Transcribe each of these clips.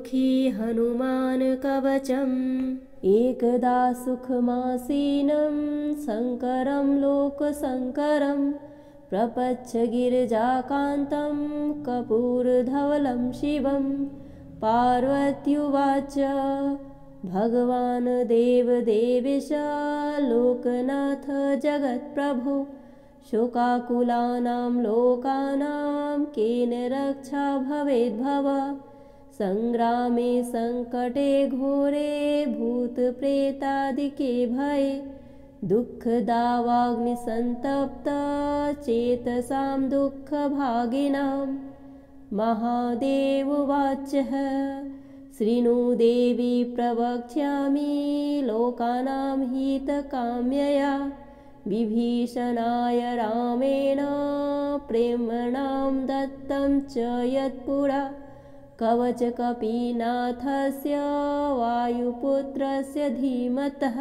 सुखी हनुमान कवचम्। एकदा सुखमासीनं शङ्करं लोकशङ्करं प्रपच्छ गिरिजाकान्तं कर्पूरधवलं शिवं। पार्वत्युवाच भगवान् देवदेवेश लोकनाथ जगत्प्रभो शोकाकुलानां लोकानां केन रक्षा भवेद्भव। संग्रामे संकटे घोरे भूतप्रेतादिके भये दुःखदावाग्निसन्तप्त चेतसां दुःखभागिनां। महादेव उवाच शृणु देवी प्रवक्ष्यामि लोकानां हितकाम्यया। विभीषणाय रामेण प्रेम्णां दत्तं च यत्पुरा कवचकपिनाथस्य वायुपुत्रस्य धीमतः।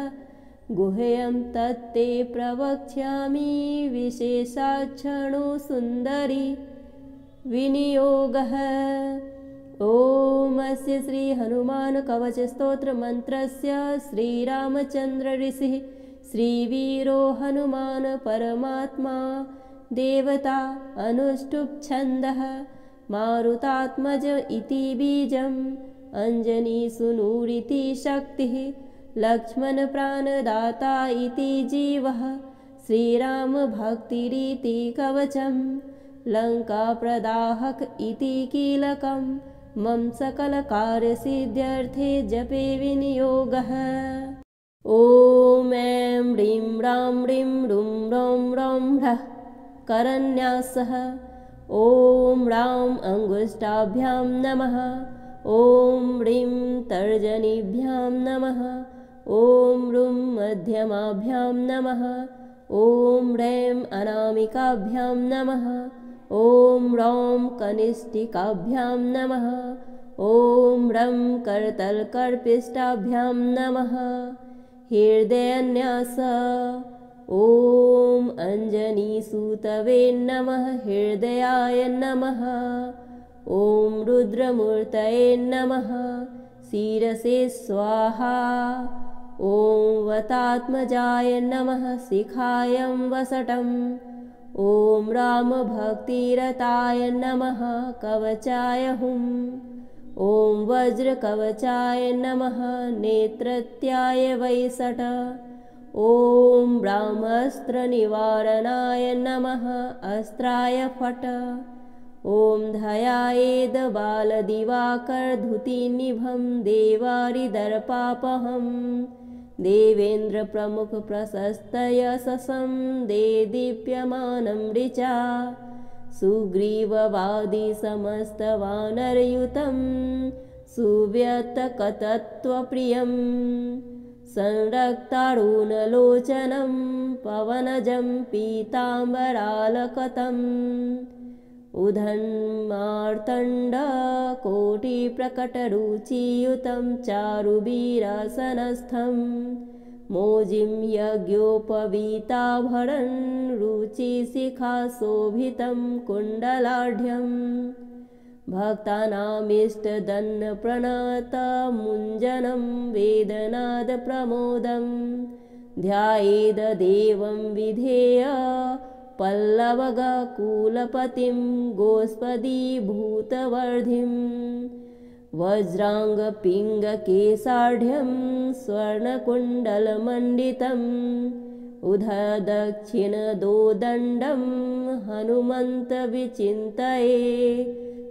गुह्यं तत्ते प्रवक्ष्यामि विशेषाच्छृणु सुन्दरी। विनियोगः ॐ अस्य श्री हनुमान कवच स्तोत्र मंत्रस्य श्रीरामचंद्र ऋषिः श्रीवीरो हनुमान परमात्मा देवता अनुष्टुप् छन्दः। मारुतात्मज इति बीजम् अंजनीसुनूरिति शक्तिः। लक्ष्मण प्राणदाता इति जीवः श्रीराम भक्तिरिति कवचम्। लङ्काप्रदाहक इति कीलकम् मम सकलकार्यसिद्ध्यर्थे जपे विनियोगः। ॐ ऐं ह्रीं ह्रां ह्रीं रुं रौं रौं ह्रः करन्यासः। ॐ ह्रां अङ्गुष्ठाभ्यां नमः। ॐ ह्रीं तर्जनीभ्यां नमः। ॐ ह्रूं मध्यमाभ्यां नमः। ॐ ह्रैं अनामिकाभ्यां नमः। ॐ ह्रौं कनिष्ठिकाभ्यां नमः। ॐ ह्रं करतलकरपृष्ठाभ्यां नमः। हृदयन्यास ॐ अञ्जनीसुतवे नमः। हृदयाय नमः। ॐ रुद्रमूर्तये नमः। शिरसे स्वाहा। ॐ वतात्मजाय नमः। शिखायं वसटम्। ॐ रामभक्तिरताय नमः। कवचाय हुम्। ॐ वज्रकवचाय नमः। नेत्रत्याय वैसट। ॐ ब्रह्मास्त्रनिवारणाय नमः। अस्त्राय फट। ॐ ध्यायेद्बालदिवाकरधृतिनिभं देवारिदर्पापहम्। देवेन्द्रप्रमुखप्रशस्तयशसं देदीप्यमानं ऋचा। सुग्रीववादिसमस्तवानरयुतं सुव्यतकतत्वप्रियं। संरक्तारुणलोचनं पवनजं पीताम्बरालकतम्। उद्धन्मार्तण्डकोटिप्रकटरुचियुतं चारुवीरासनस्थं। मोजिं यज्ञोपवीताभरणं रुचिशिखाशोभितं कुण्डलाढ्यम्। भक्तानामीष्टदन्नप्रणतमुञ्जनं वेदनादप्रमोदं। ध्यायेदेवं विधेय पल्लवगकुलपतिं गोष्पदीभूतवर्धिम्। वज्राङ्गपिङ्गकेशाढ्यं स्वर्णकुण्डलमण्डितम्। उदयदक्षिणदोदण्डं हनुमन्तविचिन्तये।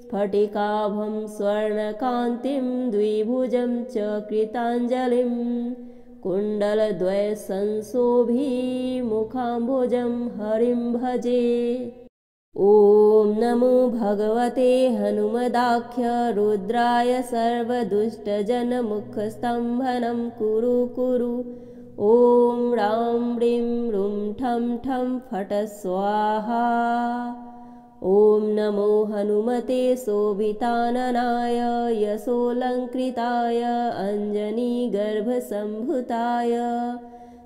स्फटिकाभं स्वर्णकान्तिं द्विभुजं च कृताञ्जलिं। कुण्डलद्वयसंशोभिमुखाम्बुजं हरिं भजे। ॐ नमो भगवते हनुमदाख्य रुद्राय सर्वदुष्टजनमुखस्तम्भनं कुरु कुरु। ॐ ह्रां ह्रीं रुं ठं ठं फट स्वाहा। ॐ नमो हनुमते शोभिताननाय यशोऽलङ्कृताय अञ्जनीगर्भसम्भूताय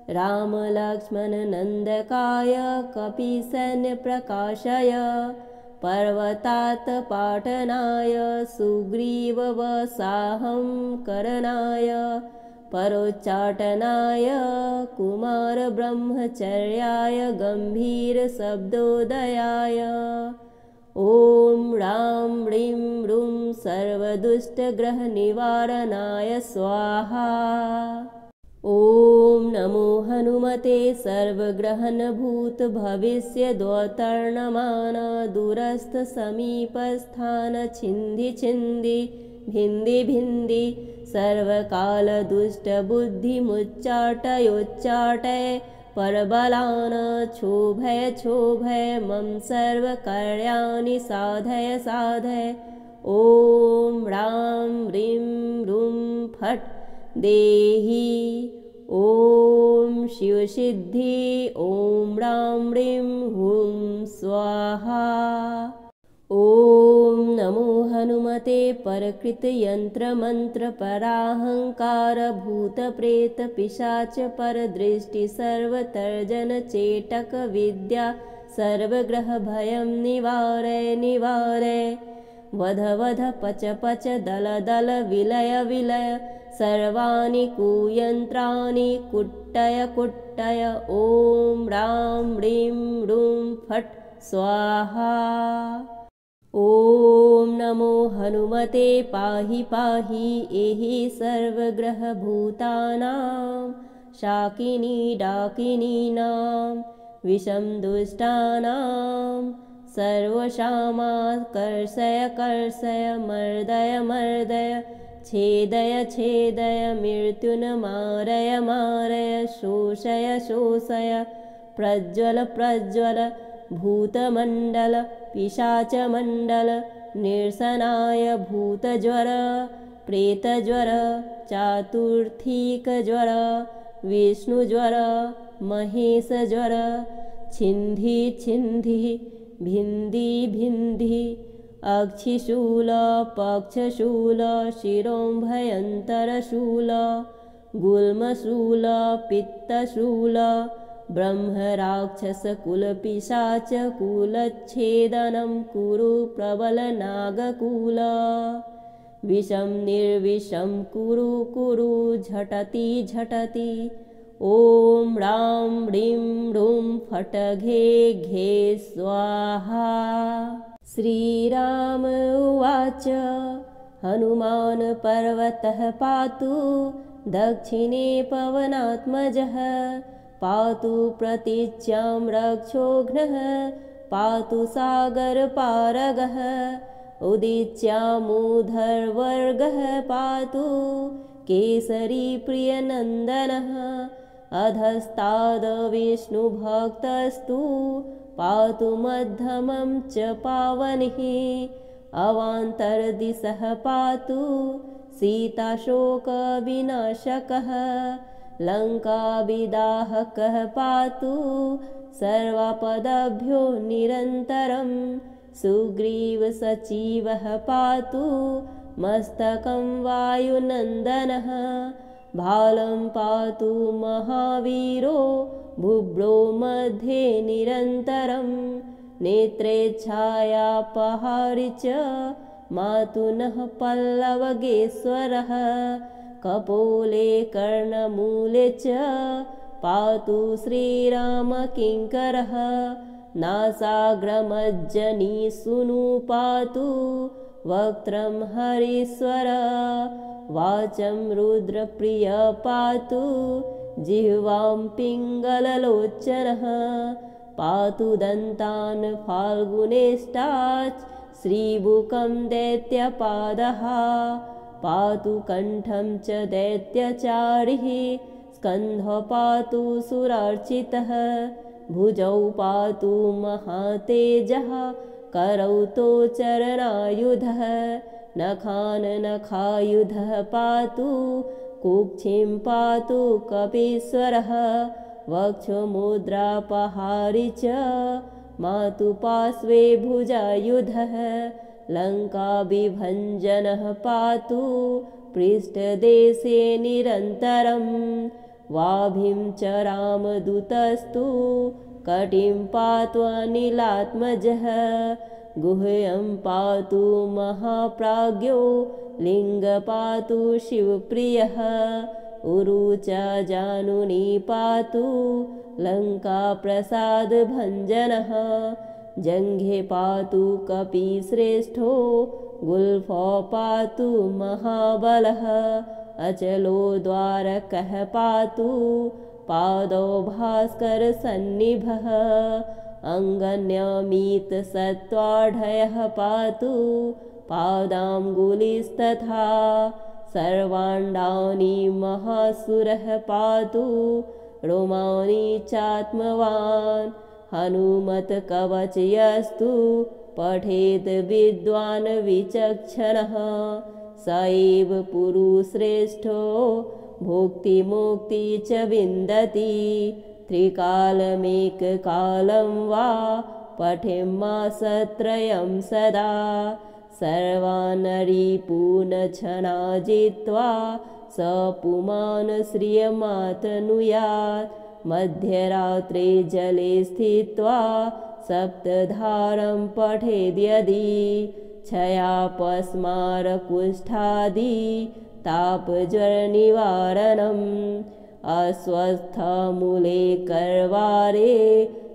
रामलक्ष्मणनन्दकाय कपिसैन्यप्रकाशाय पर्वतात् पाटनाय सुग्रीववसाहं करणाय परोच्चाटनाय कुमारब्रह्मचर्याय गम्भीरशब्दोदयाय ॐ ह्रां ह्रीं ह्रूं सर्वदुष्टग्रहनिवारणाय स्वाहा। ॐ नमो हनुमते सर्वग्रहणभूतभविष्यद्वतर्णमान दूरस्थसमीपस्थान छिन्धि छिन्धि भिन्धि भिन्धि सर्वकालदुष्टबुद्धिमुच्चाटयोच्चाटय परबलान् क्षोभय क्षोभय मम सर्वकार्याणि साधय साधय। ॐ ह्रां ह्रीं ह्रूं फट् देहि। ॐ शिवसिद्धि। ॐ ह्रां ह्रीं ह्रूं स्वाहा। ॐ नमो हनुमते परकृतयन्त्रमन्त्रपराहङ्कार भूतप्रेतपिशाच परदृष्टि सर्वतर्जनचेटकविद्या सर्वग्रहभयं निवारय निवारय। वध वध पच पच दल दल विलय विलय सर्वाणि कुयन्त्राणि कुट्टय कुट्टय। ॐ ह्रां ह्रीं ह्रूं फट् स्वाहा। ॐ नमो हनुमते पाहि पाहि एहि सर्वग्रहभूतानां शाकिनी डाकिनीनां विषं दुष्टानां सर्वशामाकर्षय कर्षय मर्दय मर्दय छेदय छेदय मृत्युन् मारय मारय शोषय शोषय प्रज्वल प्रज्वल भूतमण्डल पिशाचमण्डल निरसनाय भूतज्वर प्रेतज्वर चातुर्थिकज्वर विष्णुज्वर महेशज्वर छिन्धि छिन्धि भिन्धि भिन्धि अक्षिशूल पक्षशूल शिरोभयन्तरशूल गुल्मशूल पित्तशूल ब्रह्मराक्षसकुलपिशाचकुलच्छेदनं कुरु प्रबलनागकुल। विषं निर्विषं कुरु कुरु झटति झटति। ॐ ह्रां ह्रीं ह्रूं फट् घे घे स्वाहा। श्रीराम उवाच हनुमान् पर्वतः पातु दक्षिणे पवनात्मजः पातु प्रतीच्यां रक्षोघ्नः पातु सागरपारगः उदीच्यामुधर्वर्गः पातु केसरी प्रियनन्दनः अधस्ताद् विष्णुभक्तस्तु पातु मध्यमं च पावनिः अवान्तरदिशः पातु सीताशोकविनाशकः लङ्काविदाहकः पातु सर्वापदभ्यो निरन्तरं सुग्रीवसचिवः पातु मस्तकं वायुनन्दनः भालं पातु महावीरो बुभ्रो मध्ये निरन्तरं नेत्रेच्छायापहारि च मातुनः पल्लवगेश्वरः कपोले कर्णमूले च पातु श्रीरामकिङ्करः नासाग्रमज्जनीसूनु पातु वक्त्रं हरीश्वर वाचं रुद्रप्रिय पातु जिह्वां पिङ्गललोचनः पातु दन्तान् फाल्गुनेष्टाच् श्रीबुकं दैत्यपादः पातु कण्ठं च दैत्यचारिः स्कन्धः पातु सुरार्चितः भुजौ पातु महातेजः करौ तौ चरणायुधः नखान् नखायुधः पातु कुक्षिं पातु कपीश्वरः वक्षमुद्रापहारि च मातु पार्श्वे भुजायुधः लङ्काविभञ्जनः पातु पृष्ठदेशे निरन्तरं वाभिं च रामदूतस्तु कटिं पातु अनिलात्मजः गुह्यं पातु महाप्राज्ञो लिङ्गपातु शिवप्रियः उरु च जानुनी पातु लङ्काप्रसादभञ्जनः जङ्घे पातु कपिश्रेष्ठो गुल्फो पातु महाबलः अचलो द्वारकः पातु पादौ भास्करसन्निभः अङ्गन्यमितसत्त्वाढयः पातु पादाङ्गुलिस्तथा सर्वाण्डानि महासुरः पातु रोमाणि चात्मवान् हनुमत्कवचयस्तु पठेत् विद्वान् विचक्षणः स एव पुरुश्रेष्ठो भुक्तिमुक्ति च विन्दति त्रिकालमेककालं वा पठेम्मासत्रयं सदा सर्वान् रिपूनच्छना जित्वा स पुमान् श्रियमातनुयात् मध्यरात्रे जले स्थित्वा सप्तधारं पठेद्यदि क्षयापस्मारकुष्ठादि तापज्वरनिवारणम् अस्वस्थमूले कर्वारे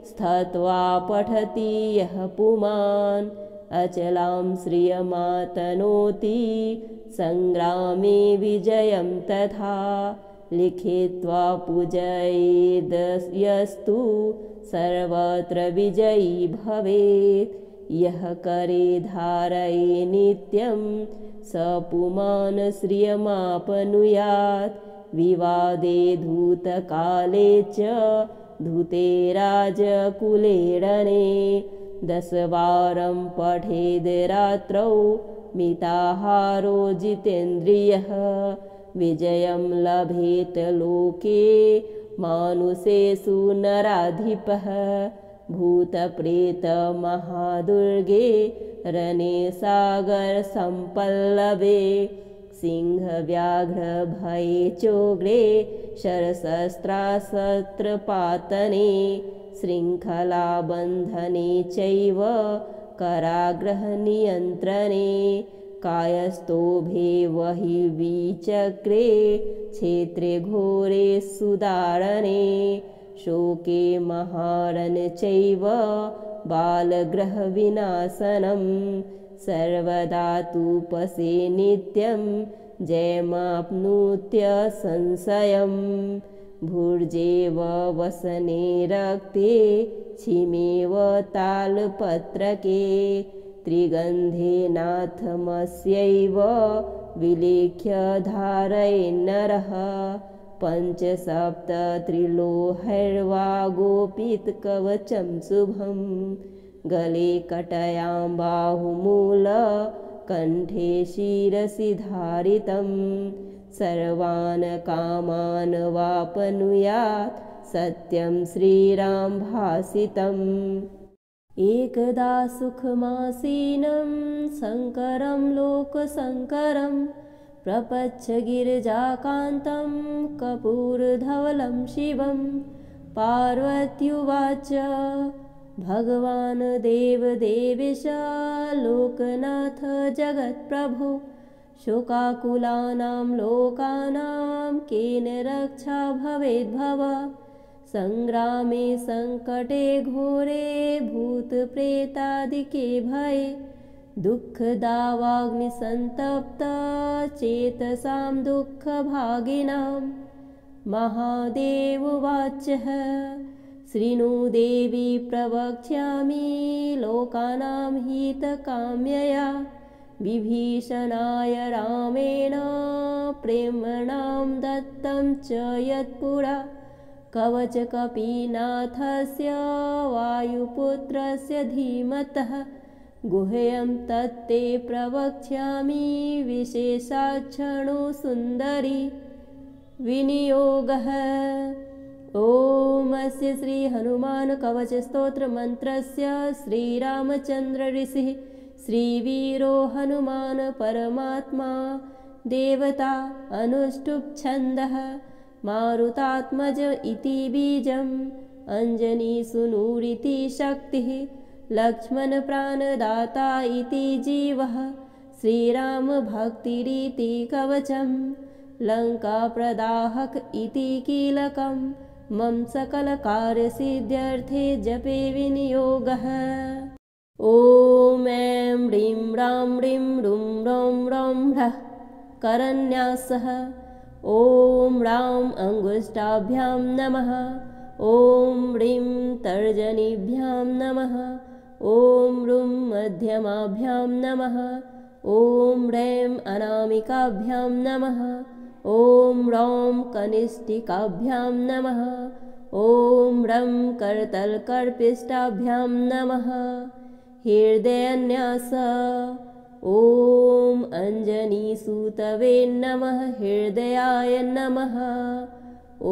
स्थित्वा पठति यः पुमान् अचलां श्रियमातनोति सङ्ग्रामे विजयं तथा लिखित्वा पूजयेद्यस्तु सर्वत्र विजयी भवेत् यः करे धारये नित्यं स पुमान् श्रियमापनुयात् विवादे धूतकाले च धूते राजकुलेरणे 10 वारं पठेद् रात्रौ मिताहारो जितेन्द्रियः विजयं लभेत लोके मानुषेषु नराधिपः भूतप्रेतमहादुर्गे रणे सागरसम्पल्लवे सिंहव्याघ्रभये चोग्रे शरशस्त्रास्त्रपातने शृङ्खलाबन्धने चैव कारागृहनियन्त्रणे कायस्थोभे वहि विचक्रे क्षेत्रे घोरे सुदारणे शोके महारणे चैव बालग्रहविनाशनं सर्वदा तूपसे नित्यं जयमाप्नुत्य संशयम् भुर्जेव वसने रक्ते छिमेव तालपत्रके त्रिगन्धे नाथमस्यैव विलेख्य धारयेन्नरः 5-7 त्रिलोहैर्वा गोपितकवचं शुभं गले कटयां बाहुमूल कण्ठे शिरसि धारितं सर्वान् कामान् वाप्नुयात् सत्यं श्रीराम भासितम् एकदा सुखमासीनं शङ्करं लोकशङ्करं प्रपच्छ गिरिजाकान्तं कपूरधवलं शिवं पार्वत्युवाच भगवान् देवदेवेश लोकनाथ जगत्प्रभो शोकाकुलानां लोकानां केन रक्षा भवेद्भव सङ्ग्रामे सङ्कटे घोरे भूतप्रेतादिके भये दुःखदावाग्निसन्तप्ता चेतसां दुःखभागिनां महादेवोवाचः शृणु देवी प्रवक्ष्यामि लोकानां हितकाम्यया विभीषणाय रामेण प्रेम्णां दत्तं च यत्पुरा कवचकपीनाथस्य वायुपुत्रस्य धीमतः गुह्यं तत्ते प्रवक्ष्यामि विशेषाक्षणो सुन्दरी विनियोगः ॐ श्री हनुमान कवच स्तोत्र मंत्रस्य श्रीरामचंद्र ऋषिः श्रीवीरो हनुमान परमात्मा देवता अनुष्टुप् छन्दः मारुतात्मज इति बीजम् अंजनी सुनूरिति शक्तिः लक्ष्मणप्राणदाता इति जीवः श्रीरामभक्तिरिति कवचं लङ्काप्रदाहक इति कीलकं मम सकलकार्यसिद्ध्यर्थे जपे विनियोगः। ॐ ऐं ह्रीं ह्रां ह्रीं रुं रौं रौं ह्रः करन्यासः। ॐ ह्रां अङ्गुष्ठाभ्यां नमः। ॐ ह्रीं तर्जनीभ्यां नमः। ॐ ह्रूं मध्यमाभ्यां नमः। ॐ ह्रैं अनामिकाभ्यां नमः। ॐ ह्रौं कनिष्ठिकाभ्यां नमः। ॐ ह्रं करतलकरपृष्ठाभ्यां नमः। हृदयन्यास। ॐ अञ्जनीसुतवे नमः। हृदयाय नमः।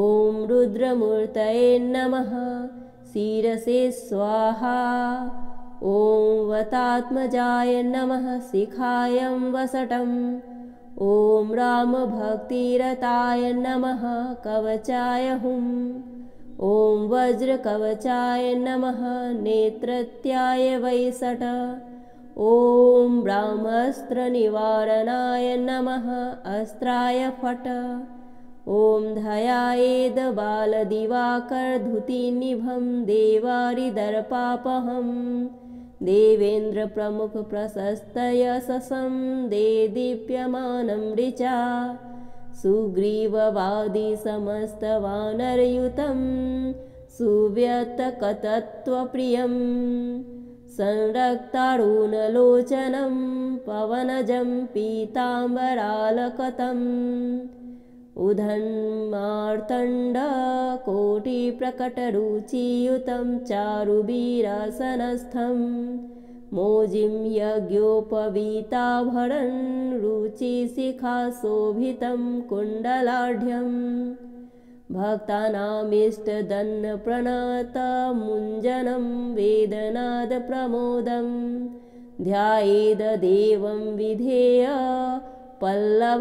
ॐ रुद्रमूर्तये नमः। शिरसे स्वाहा। ॐ वतात्मजाय नमः। शिखायं वसटम्। ॐ रामभक्तिरताय नमः। कवचाय हुम्। ॐ वज्रकवचाय नमः। नेत्रत्याय वैसट। ॐ ब्रह्मास्त्रनिवारणाय नमः। अस्त्राय फट्। ॐ धयायेदबालदिवाकरधुतिनिभं देवारिदर्पापहं देवेन्द्रप्रमुखप्रशस्तयशसं देदीप्यमानं ऋचा सुग्रीववादिसमस्तवानरयुतं सुव्यतकतत्वप्रियं संरक्तारुणलोचनं पवनजं पीताम्बरालकतम् उधन्मार्तण्डकोटिप्रकटरुचियुतं चारुवीरासनस्थं मोजिं यज्ञोपवीताभरणं रुचिशिखाशोभितं कुण्डलाढ्यम् भक्तानामीष्टदन्नप्रणतमुञ्जनं वेदनादप्रमोदं ध्यायेदेवं विधेय पल्लवगकुलपतिं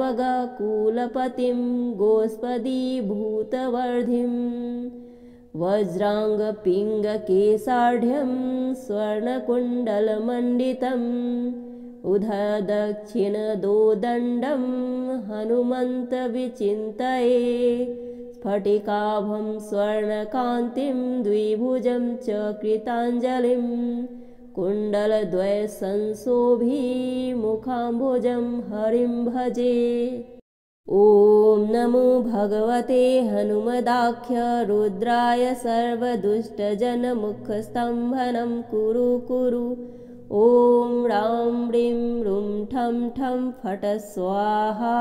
गोस्पदीभूतवर्धिं वज्राङ्गपिङ्गकेशाढ्यं स्वर्णकुण्डलमण्डितम् उददक्षिणदोदण्डं हनुमन्तविचिन्तये स्फटिकाभं स्वर्णकान्तिं द्विभुजं च कृताञ्जलिं कुण्डलद्वयसंशोभिमुखाम्बुजं हरिं भजे। ॐ नमो भगवते हनुमदाख्य रुद्राय सर्वदुष्टजनमुखस्तम्भनं कुरु कुरु। ॐ ह्रां ह्रीं रुं ठं ठं फट् स्वाहा।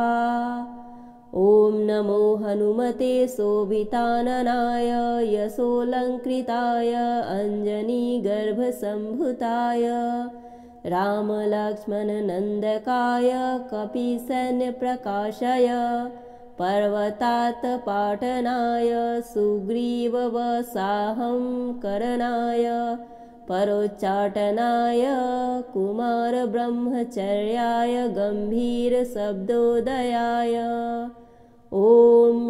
ॐ नमो हनुमते शोभिताननाय यशोऽलङ्कृताय अञ्जनीगर्भसम्भूताय रामलक्ष्मणनन्दकाय कपिसैन्यप्रकाशाय पर्वतात्पाटनाय सुग्रीववसाहं करणाय परोच्चाटनाय कुमारब्रह्मचर्याय गम्भीरशब्दोदयाय ॐ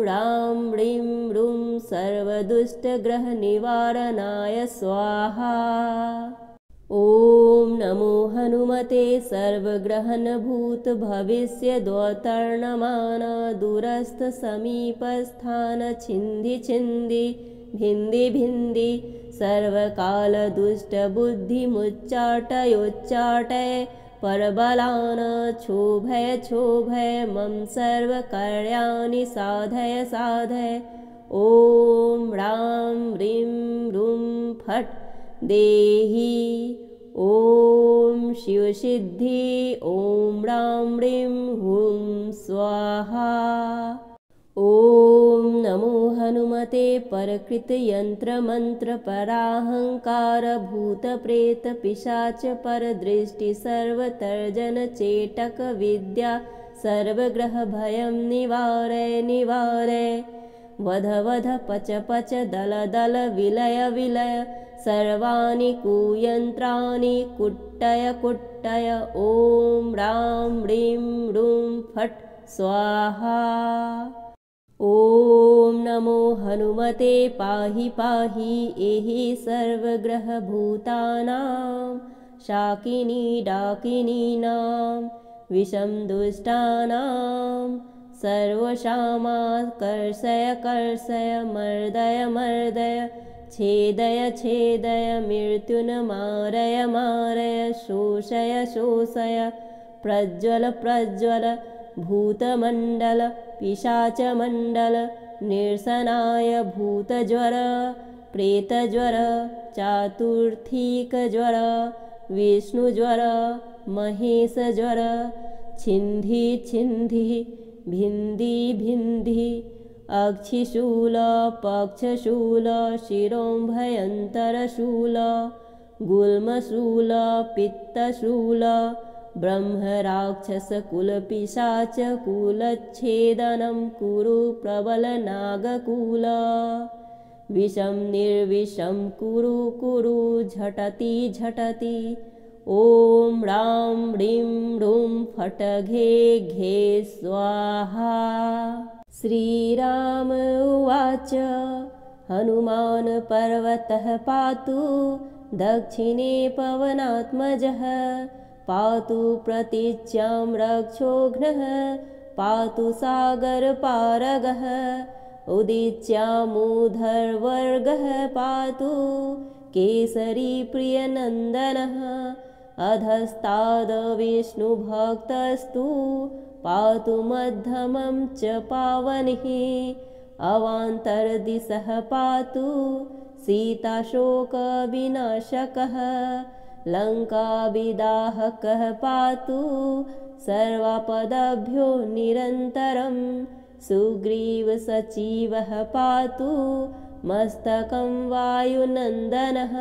ह्रां ह्रीं रुं सर्वदुष्टग्रहनिवारणाय स्वाहा। ॐ नमो हनुमते सर्वग्रहणभूतभविष्यद्वतर्णमान दूरस्थसमीपस्थान छिन्दि छिन्दि भिन्दि भिन्दि सर्वकालदुष्टबुद्धिमुच्चाटयोच्चाटय परबलान् क्षोभय क्षोभय मम सर्वकार्याणि साधय साधय। ॐ ह्रां ह्रीं रुं फट् देहि। ॐ शिवसिद्धि। ॐ ह्रां ह्रीं हुं स्वाहा। ॐ नमो हनुमते परकृतयन्त्रमन्त्रपराहङ्कार भूतप्रेतपिशाचपरदृष्टि सर्वतर्जनचेटकविद्या सर्वग्रहभयं निवारय निवारय। वध वध पच पच दल दल विलय विलय सर्वाणि कुयन्त्राणि कुट्टय कुट्टय। ॐ ह्रां ह्रीं रुं फट् स्वाहा। ॐ नमो हनुमते पाहि पाहि एहि सर्वग्रहभूतानां शाकिनी डाकिनीनां विषं दुष्टानां सर्वशामाकर्षय कर्षय मर्दय मर्दय छेदय छेदय मृत्युन्मारय मारय शोषय शोषय प्रज्वल प्रज्वल भूतमण्डल पिशाचमण्डल निरसनाय भूतज्वर प्रेतज्वर चातुर्थिकज्वर विष्णुज्वर महेशज्वर छिन्धि छिन्धि भिन्धि भिन्धि अक्षिशूल पक्षशूल शिरोम्भयन्तरशूल गुल्मशूल पित्तशूल ब्रह्मराक्षसकुलपिशाचकुलच्छेदनं कुरु प्रबलनागकुल विषं निर्विषं कुरु कुरु झटति झटति ॐ ह्रां ह्रीं ह्रूं फट् घे घे स्वाहा। श्रीराम उवाच हनुमान् पर्वतः पातु दक्षिणे पवनात्मजः पातु प्रतीच्यां रक्षोघ्नः पातु सागरपारगः उदीच्यामुधर्वर्गः पातु केसरी प्रियनन्दनः अधस्ताद् विष्णुभक्तस्तु पातु मध्यमं च पावनिः अवान्तरदिशः पातु सीताशोकविनाशकः लङ्काविदाहकः पातु सर्वापदभ्यो निरन्तरं सुग्रीवसचिवः पातु मस्तकं वायुनन्दनः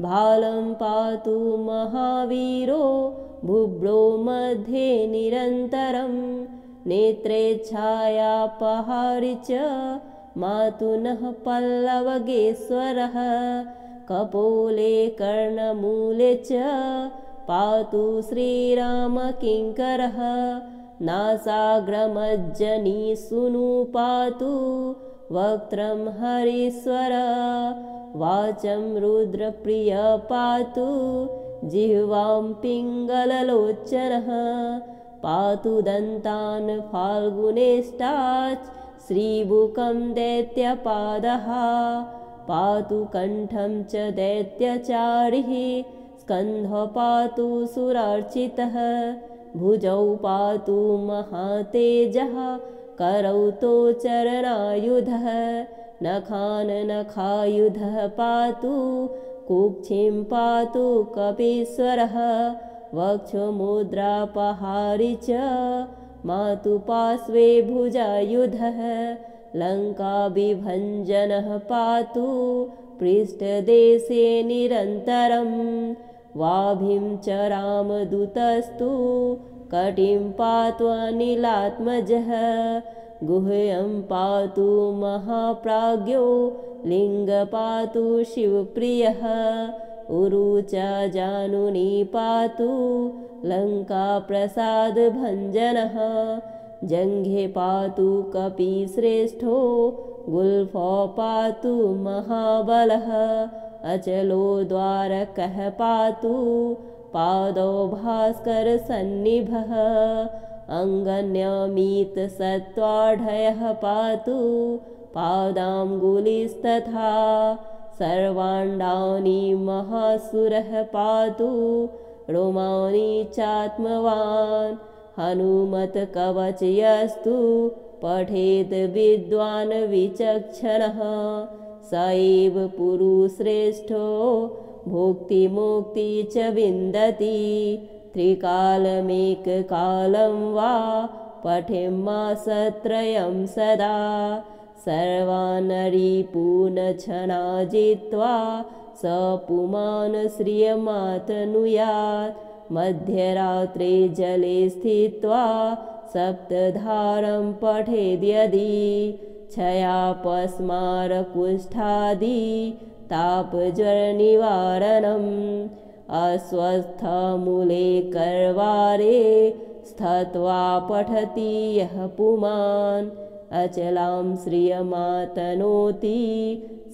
भालं पातु महावीरो बुभ्रो मध्ये निरन्तरं नेत्रेच्छायापहारि च मातुनः पल्लवगेश्वरः कपोले कर्णमूले च पातु श्रीरामकिङ्करः नासाग्रमज्जनी सूनु पातु वक्त्रं हरीश्वर वाचं रुद्रप्रिय पातु जिह्वां पिङ्गललोचनः पातु दन्तान् फाल्गुनेष्टाच् श्रीबुकं दैत्यपादः पातु कण्ठं च दैत्यचारिः स्कन्धः पातु सुरार्चितः भुजौ पातु महातेजः करौ तौ चरणायुधः नखान् नखायुधः पातु कुक्षिं पातु कपीश्वरः वक्षमुद्रापहारि च मातु पार्श्वे भुजायुधः लङ्काभिभञ्जनः पातु पृष्ठदेशे निरन्तरं वाभिं च रामदूतस्तु कटिं पातु अनिलात्मजः गुह्यं पातु महाप्राज्ञो लिङ्ग पातु शिवप्रियः उरु च जानुनी पातु लङ्काप्रसादभञ्जनः जङ्घे पातु कपिश्रेष्ठो गुल्फो पातु महाबलः अचलो द्वारकः पातु पादौ भास्करसन्निभः अङ्गन्यमितसत्त्वाढयः पातु पादाङ्गुलिस्तथा सर्वाण्डानि महासुरः पातु रोमाणि चात्मवान् हनुमत्कवचयस्तु पठेत् विद्वान् विचक्षणः स एव पुरुश्रेष्ठो भुक्तिमुक्ति च विन्दति त्रिकालमेककालं वा पठेम्मासत्रयं सदा सर्वानरिपूनच्छना जित्वा स पुमान् श्रियमातनुयात् मध्यरात्रे जले स्थित्वा सप्तधारं पठेद्यदि क्षयापस्मारकुष्ठादि तापज्वरनिवारणम् अस्वस्थमूले कर्वारे स्थित्वा पठति यः पुमान् अचलां श्रियमातनोति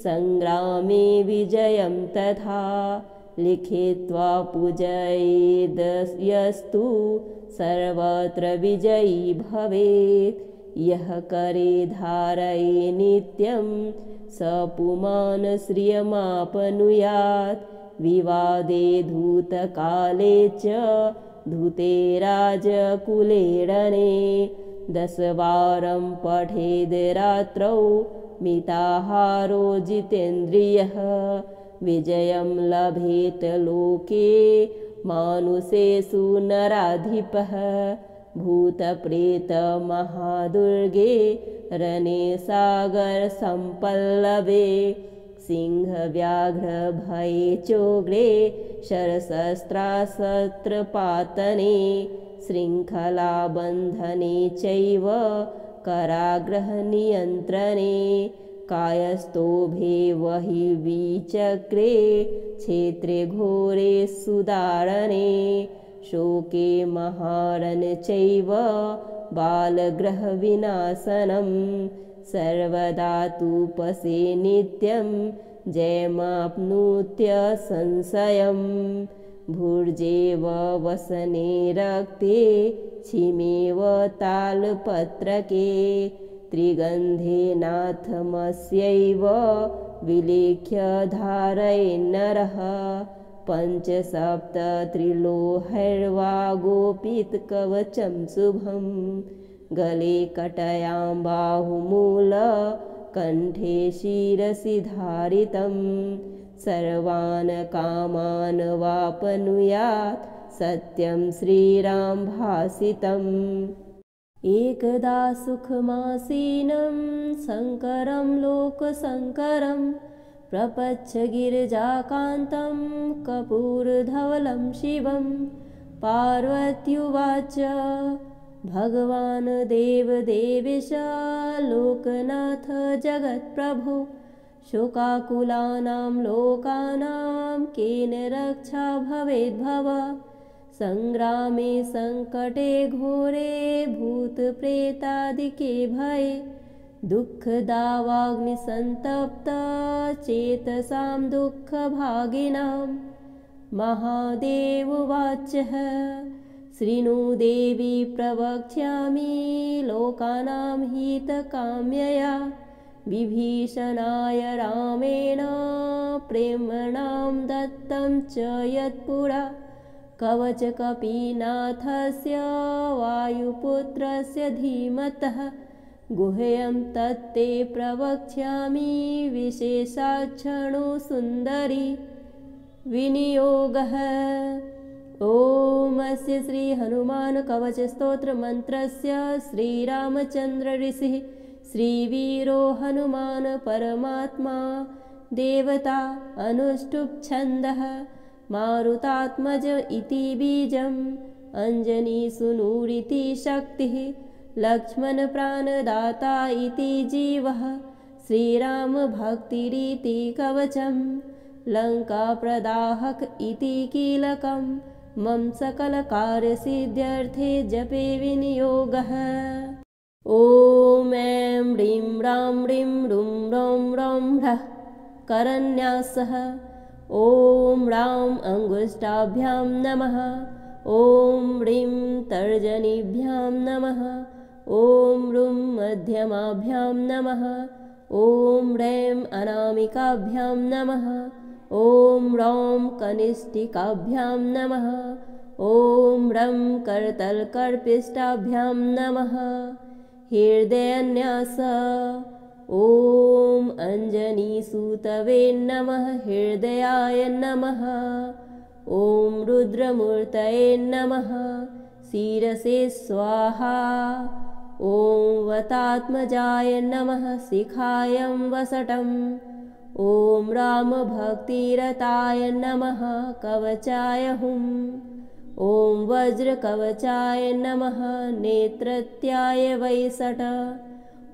सङ्ग्रामे विजयं तथा लिखित्वा पूजयेद्यस्तु सर्वत्र विजयी भवेत् यः करे धारये नित्यं स पुमान् श्रियमाप्नुयात् विवादे धूतकाले च धूते राजकुलेरणे 10 वारं पठेद् रात्रौ मिताहारो जितेन्द्रियः विजयं लभेत लोके मानुषेषु नराधिपः भूतप्रेतमहादुर्गे रणे सागरसम्पल्लवे सिंहव्याघ्रभये चोग्रे शरशस्त्रास्त्रपातने शृङ्खलाबन्धने चैव कराग्रहनियन्त्रणे कायस्थोभे वहि विचक्रे क्षेत्रे घोरे सुदारणे शोके महारणे चैव बालग्रहविनाशनं सर्वदा तूपसे नित्यं जयमाप्नुत्य संशयं भुर्जेव वसने रक्ते छिमेव तालपत्रके त्रिगन्धे नाथमस्यैव विलेख्य धारयेन्नरः 5-7 त्रिलोहैर्वा गोपितकवचं शुभं गले कटयां बाहुमूल कण्ठे शिरसि धारितं सर्वान् कामान् वाप्नुयात् सत्यं श्रीराम भासितम् एकदा सुखमासीनं शङ्करं लोकशङ्करं प्रपच्छ गिरिजाकान्तं कपूरधवलं शिवं पार्वत्युवाच भगवान् देवदेवेश लोकनाथ जगत्प्रभो शोकाकुलानां लोकानां केन रक्षा भवेद्भव सङ्ग्रामे सङ्कटे घोरे भूतप्रेतादिके भये दुःखदावाग्निसन्तप्त चेतसां दुःखभागिनां महादेवोवाचः शृणु देवी प्रवक्ष्यामि लोकानां हितकाम्यया विभीषणाय रामेण प्रेम्णां दत्तं च यत्पुरा कवचकपीनाथस्य वायुपुत्रस्य धीमतः गुह्यं तत्ते प्रवक्ष्यामि विशेषाक्षणो सुन्दरी विनियोगः ॐ अस्य श्रीहनुमान् कवचस्तोत्रमन्त्रस्य श्रीरामचन्द्र ऋषिः श्रीवीरो हनुमान् परमात्मा देवता अनुष्टुप् छन्दः मारुतात्मज इति बीजम् अञ्जनीसुनूरिति शक्तिः लक्ष्मणप्राणदाता इति जीवः श्रीरामभक्तिरिति कवचम् लङ्काप्रदाहक इति कीलकम् मम सकलकार्यसिद्ध्यर्थे जपे विनियोगः ॐ ऐं ह्रीं ह्रां ह्रीं रुं रौं रौं ह्रः करन्यासः ॐ ह्रां अङ्गुष्ठाभ्यां नमः ॐ ह्रीं तर्जनीभ्यां नमः ॐ ह्रूं मध्यमाभ्यां नमः ॐ ह्रैं अनामिकाभ्यां नमः ॐ ह्रौं कनिष्ठिकाभ्यां नमः ॐ ह्रं करतलकर्पिष्ठाभ्यां नमः हृदयन्यास ॐ अञ्जनीसुतवे नमः हृदयाय नमः ॐ रुद्रमूर्तये नमः शिरसे स्वाहा ॐ वतात्मजाय नमः शिखायं वसटम् ॐ रामभक्तिरताय नमः कवचाय हुम् ॐ वज्रकवचाय नमः नेत्रत्याय वैसट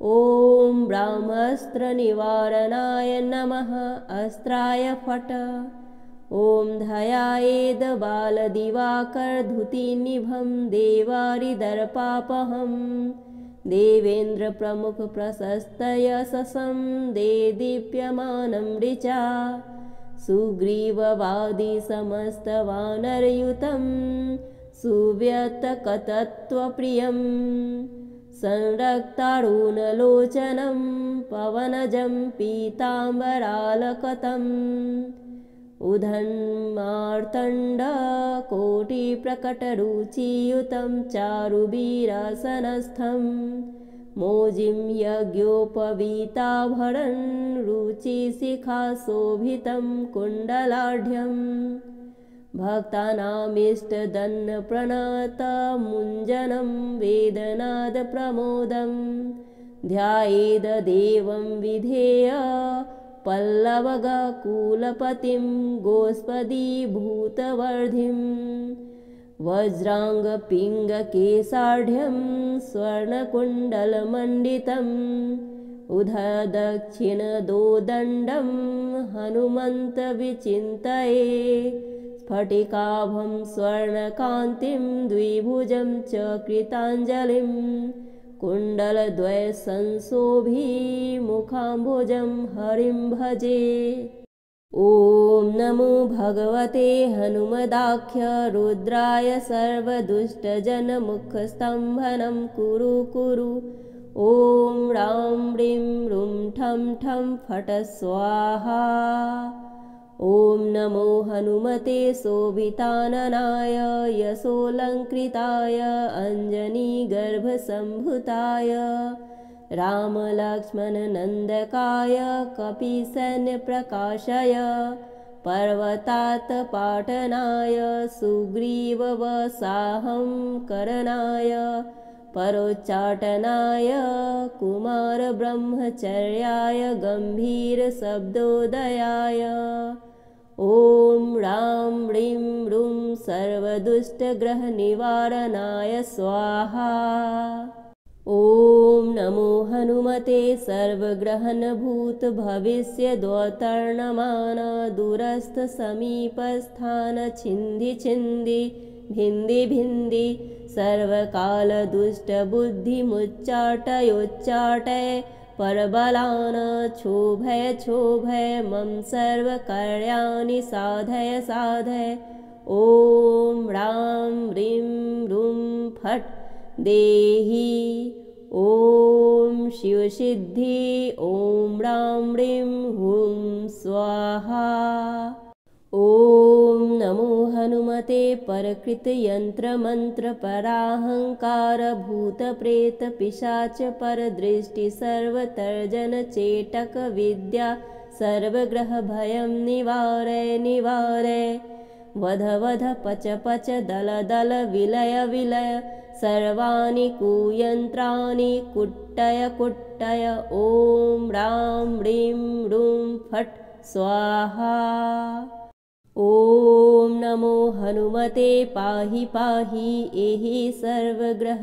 ॐ ब्रह्मास्त्रनिवारणाय नमः अस्त्राय फट ॐ ध्यायेद् बालदिवाकरधुतिनिभं देवारिदर्पापहं देवेन्द्रप्रमुखप्रशस्तयशसं देदीप्यमानं ऋचा सुग्रीववादिसमस्तवानरयुतं सुव्यतकतत्वप्रियं संरक्तारुणलोचनं पवनजं पीताम्बरालकतम् उधन्मार्तण्डकोटिप्रकटरुचियुतं चारुवीरासनस्थं मोजिं यज्ञोपवीताभरन् रुचिशिखाशोभितं कुण्डलाढ्यं भक्तानामीष्टदन्नप्रणतमुञ्जनं वेदनादप्रमोदं ध्यायेदेवं विधेय पल्लवगकुलपतिं गोष्पदीभूतवर्धिं वज्राङ्गपिङ्गकेशाढ्यं स्वर्णकुण्डलमण्डितम् उदक्षिणदोदण्डं हनुमन्तविचिन्तये स्फटिकाभं स्वर्णकान्तिं द्विभुजं च कृताञ्जलिं कुण्डलद्वयसंशोभिमुखाम्बुजं हरिं भजे। ॐ नमो भगवते हनुमदाख्य रुद्राय सर्वदुष्टजनमुखस्तम्भनं कुरु कुरु। ॐ रां ह्रीं रुं ठं ठं फट स्वाहा। ॐ नमो हनुमते शोभिताननाय यशोऽलङ्कृताय अञ्जनीगर्भसम्भूताय रामलक्ष्मणनन्दकाय कपिसैन्यप्रकाशय पर्वतात्पाटनाय सुग्रीववसाहं करणाय परोच्चाटनाय कुमारब्रह्मचर्याय गम्भीरशब्दोदयाय ॐ रां ह्रीं रुं सर्वदुष्टग्रहनिवारणाय स्वाहा। ॐ नमो हनुमते सर्वग्रहणभूतभविष्यद्वतर्णमान दूरस्थसमीपस्थान छिन्दि छिन्दि भिन्दि भिन्दि सर्वकालदुष्टबुद्धिमुच्चाटयोच्चाटय परबलान् क्षोभय क्षोभय मम सर्वकार्याणि साधय साधय। ॐ रां ह्रीं रुं फट् देहि। ॐ शिवसिद्धि। ॐ रां ह्रीं हुं स्वाहा। ॐ नमो हनुमते परकृतयन्त्रमन्त्रपराहङ्कार भूतप्रेतपिशाच परदृष्टि सर्वतर्जनचेटक विद्या सर्वग्रहभयं निवारय निवारय। वध वध पच पच दल दल विलय विलय सर्वाणि कुयन्त्राणि कुट्टय कुट्टय। ॐ रां ह्रीं रुं फट् स्वाहा। ॐ नमो हनुमते पाहि पाहि एहि सर्वग्रहभूतानां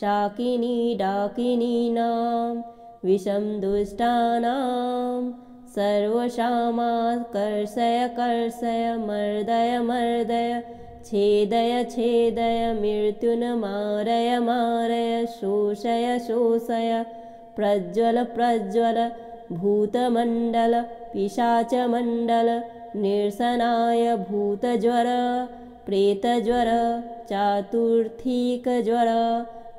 शाकिनी डाकिनीनां विषं दुष्टानां सर्वशामाकर्षय कर्षय मर्दय मर्दय छेदय छेदय मृत्युन् मारय मारय शोषय शोषय प्रज्वल प्रज्वल भूतमण्डल पिशाचमण्डल निरसनाय भूतज्वर प्रेतज्वर चातुर्थिकज्वर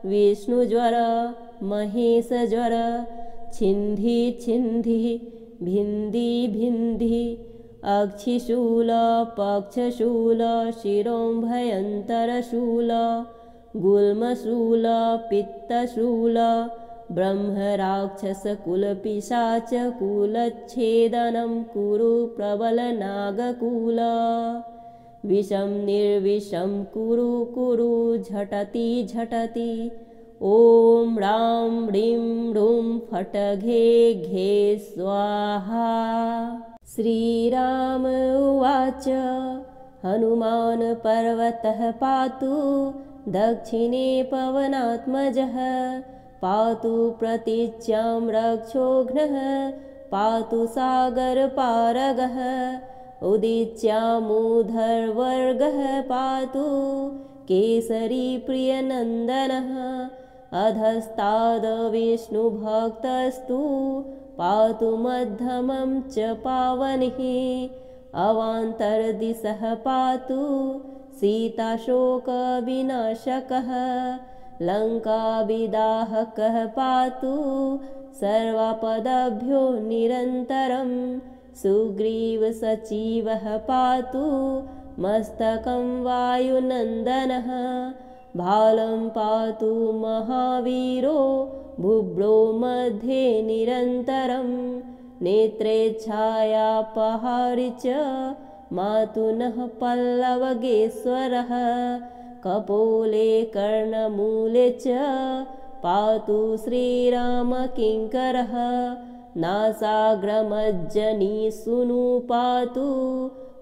विष्णुज्वर महेशज्वर छिन्धि छिन्धि भिन्धि भिन्धि अक्षिशूल पक्षशूल शिरोभयन्तरशूल गुल्मशूल पित्तशूल ब्रह्मराक्षसकुलपिशाचकुलच्छेदनं कुरु प्रबलनागकुल। विषं निर्विषं कुरु कुरु झटति झटति। ॐ रां ह्रीं रुं फट् घे घे स्वाहा। श्रीराम उवाच हनुमान् पर्वतः पातु दक्षिणे पवनात्मजः पातु प्रतीच्यां रक्षोघ्नः पातु सागरपारगः उदीच्यामुधर्वर्गः पातु केसरी प्रियनन्दनः अधस्ताद्विष्णुभक्तस्तु पातु मध्यमं च पावनिः अवान्तरदिशः पातु सीताशोकविनाशकः लङ्काविदाहकः पातु सर्वापदभ्यो निरन्तरं सुग्रीवसचिवः पातु मस्तकं वायुनन्दनः भालं पातु महावीरो बुभ्रो मध्ये निरन्तरं नेत्रेच्छायापहारि च मातुनः पल्लवगेश्वरः कपोले कर्णमूले च पातु श्रीरामकिङ्करः नासाग्रमज्जनी सूनु पातु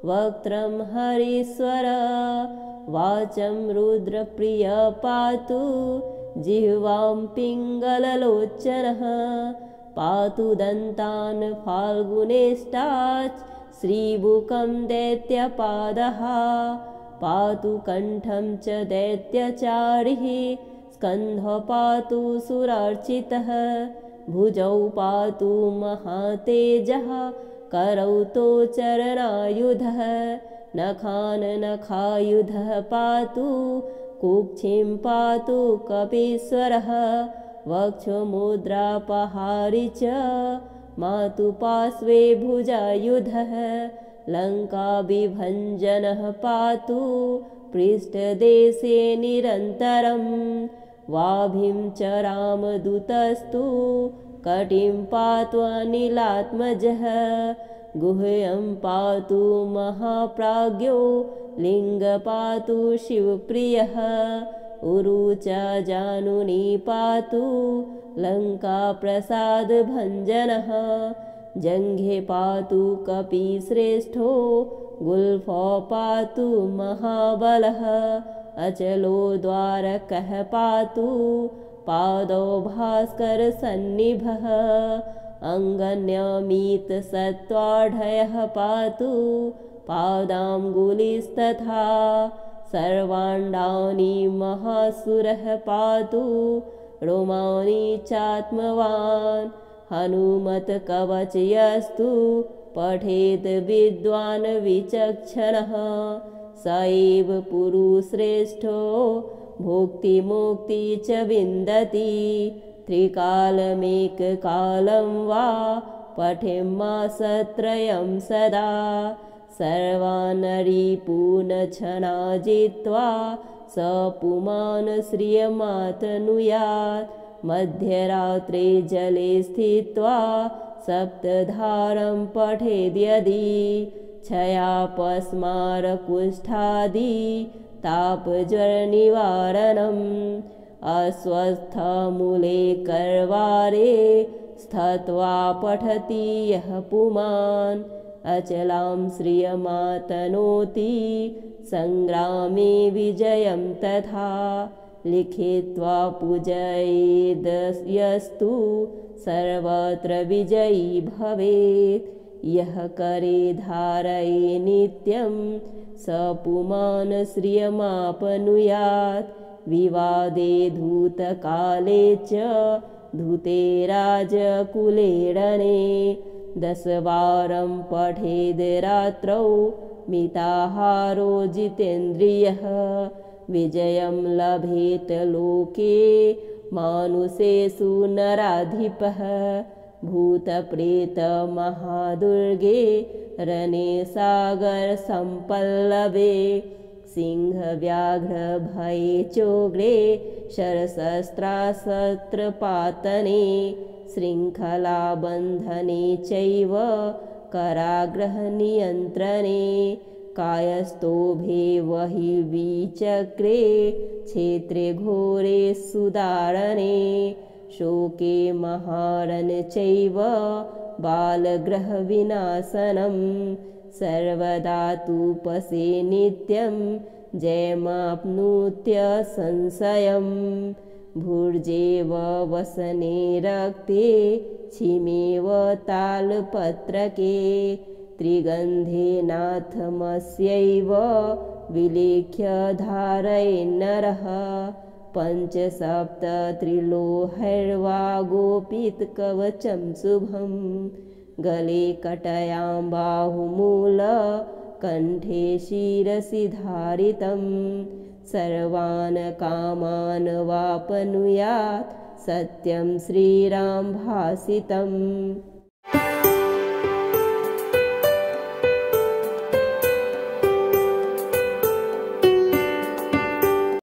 वक्त्रं हरीश्वर वाचं रुद्रप्रिय पातु जिह्वां पिङ्गललोचनः पातु दन्तान् फाल्गुनेष्टाच् श्रीबुकं दैत्यपादः पातु कण्ठं च दैत्यचारिः स्कन्धः पातु सुरार्चितः भुजौ पातु महातेजः करौ तौ चरणायुधः नखान् नखायुधः पातु कुक्षिं पातु कपीश्वरः वक्षमुद्रापहारि च मातु पार्श्वे भुजायुधः लङ्काविभञ्जनः पातु पृष्ठदेशे निरन्तरं वाभिं च रामदूतस्तु कटिं पातु अनिलात्मजः गुह्यं पातु महाप्राज्ञो लिङ्ग पातु शिवप्रियः उरु च जानुनी पातु लङ्काप्रसादभञ्जनः जङ्घे पातु कपिश्रेष्ठो गुल्फो पातु महाबलः अचलो द्वारकः पातु पादौ भास्करसन्निभः अङ्गन्यमितसत्त्वाढयः पातु पादाङ्गुलिस्तथा सर्वाण्डानि महासुरः पातु रोमाणि चात्मवान् हनुमत्कवचयस्तु पठेत् विद्वान् विचक्षणः स एव पुरुश्रेष्ठो भुक्तिमुक्ति च विन्दति त्रिकालमेककालं वा पठेम्मासत्रयं सदा सर्वान् रिपून् छना जित्वा स पुमान् श्रियमातनुयात् मध्यरात्रे जले स्थित्वा सप्तधारं पठेद्यदि क्षयापस्मारकुष्ठादि तापज्वरनिवारणम् अस्वस्थमूले कर्वारे स्थित्वा पठति यः पुमान् अचलां श्रियमातनोति सङ्ग्रामे विजयं तथा लिखित्वा पूजयेद्यस्तु सर्वत्र विजयी भवेत् यः करे धारये नित्यं स पुमान् श्रियमापनुयात् विवादे धूतकाले च धूते राजकुलेरणे 10 वारं पठेद् रात्रौ मिताहारो जितेन्द्रियः विजयं लभेत लोके मानुषेषु नराधिपः भूतप्रेतमहादुर्गे रणे सागरसम्पल्लवे सिंहव्याघ्रभये चोग्रे शरशस्त्रास्त्रपातने शृङ्खलाबन्धने चैव कारागृहनियन्त्रणे कायस्थोभे वहि विचक्रे क्षेत्रे घोरे सुदारणे शोके महारणे चैव बालग्रहविनाशनं सर्वदा तूपसे नित्यं जयमाप्नुत्य संशयम् भुर्जेव वसने रक्ते छिमेव तालपत्रके त्रिगन्धेनाथमस्यैव विलेख्य धारयेन्नरः पञ्चसप्तत्रिलोहैर्वा गोपितकवचं शुभं गले कटयां बाहुमूलकण्ठे शिरसि धारितं सर्वान् कामान् वाप्नुयात् सत्यं श्रीरामभासितम्।